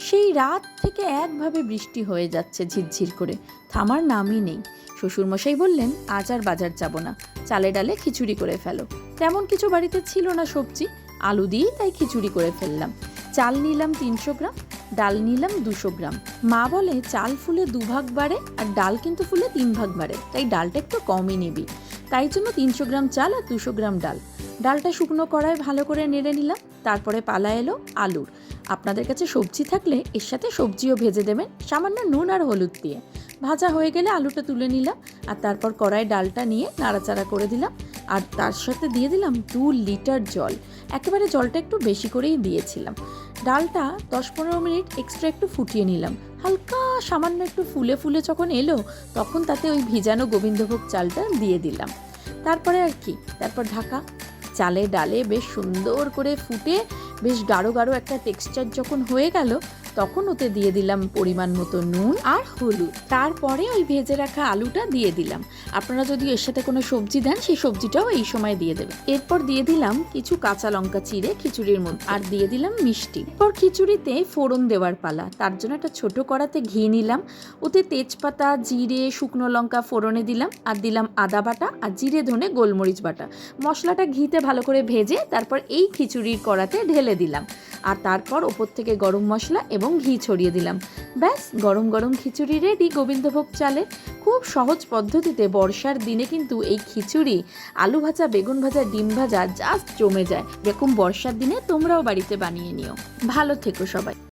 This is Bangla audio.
সেই রাত থেকে একভাবে বৃষ্টি হয়ে যাচ্ছে ঝিরঝির করে, থামার নামই নেই। শ্বশুরমশাই বললেন, আজ আর বাজার যাব না, চালে ডালে খিচুড়ি করে ফেলো। তেমন কিছু বাড়িতে ছিল না সবজি, আলু দিয়েই তাই খিচুড়ি করে ফেললাম। চাল নিলাম 300 গ্রাম, ডাল নিলাম 200 গ্রাম। মা বলে চাল ফুলে 2 ভাগ বাড়ে আর ডাল কিন্তু ফুলে 3 ভাগ বাড়ে, তাই ডালটা একটু কমই নিবি। তাই জন্য 300 গ্রাম চাল আর 200 গ্রাম ডাল। ডালটা শুকনো কড়ায় ভালো করে নেড়ে নিলাম। তারপরে পালা এলো আলুর। আপনাদের কাছে সবজি থাকলে এর সাথে সবজিও ভেজে দেবেন সামান্য নুন আর হলুদ দিয়ে। ভাজা হয়ে গেলে আলুটা তুলে নিলাম আর তারপর কড়াই ডালটা নিয়ে নাড়াচাড়া করে দিলাম। আর তার সাথে দিয়ে দিলাম 2 লিটার জল। একেবারে জলটা একটু বেশি করেই দিয়েছিলাম। ডালটা 10-15 মিনিট এক্সট্রা একটু ফুটিয়ে নিলাম। হালকা সামান্য একটু ফুলে ফুলে যখন এলো, তখন তাতে ওই ভিজানো গোবিন্দভোগ চালটা দিয়ে দিলাম। তারপরে আর কি, তারপর ঢাকা। চালে ডালে বেশ সুন্দর করে ফুটে বেশ গাঢ় গাঢ় একটা টেক্সচার যখন হয়ে গেল, তখন ওতে দিয়ে দিলাম পরিমাণ মতো নুন আর হলুদ। তারপরে ওই ভেজে রাখা আলুটা দিয়ে দিলাম। আপনারা যদি এর সাথে কোনো সবজি দেন, সেই সবজিটাও এই সময় দিয়ে দেবেন। এরপর দিয়ে দিলাম কিছু কাঁচা লঙ্কা চিড়ে খিচুড়ির মধ্যে, আর দিয়ে দিলাম মিষ্টি। এরপর খিচুড়িতে ফোড়ন দেওয়ার পালা। তার জন্য একটা ছোট কড়াতে ঘি নিলাম, ওতে তেজপাতা, জিরে, শুকনো লঙ্কা ফোড়নে দিলাম, আর দিলাম আদা বাটা আর জিরে, ধনে, গোলমরিচ বাটা। মশলাটা ঘিতে ভালো করে ভেজে তারপর এই খিচুড়ির কড়াতে ঢেলে দিলাম, আর তারপর ওপর থেকে গরম মশলা এবং ঘি ছড়িয়ে দিলাম। ব্যাস, গরম গরম খিচুড়ি রেডি গোবিন্দভোগ চালে। খুব সহজ পদ্ধতিতে বর্ষার দিনে কিন্তু এই খিচুড়ি, আলু ভাজা, বেগুন ভাজা, ডিম ভাজা জাস্ট জমে যায়। এরকম বর্ষার দিনে তোমরাও বাড়িতে বানিয়ে নিও। ভালো থেকো সবাই।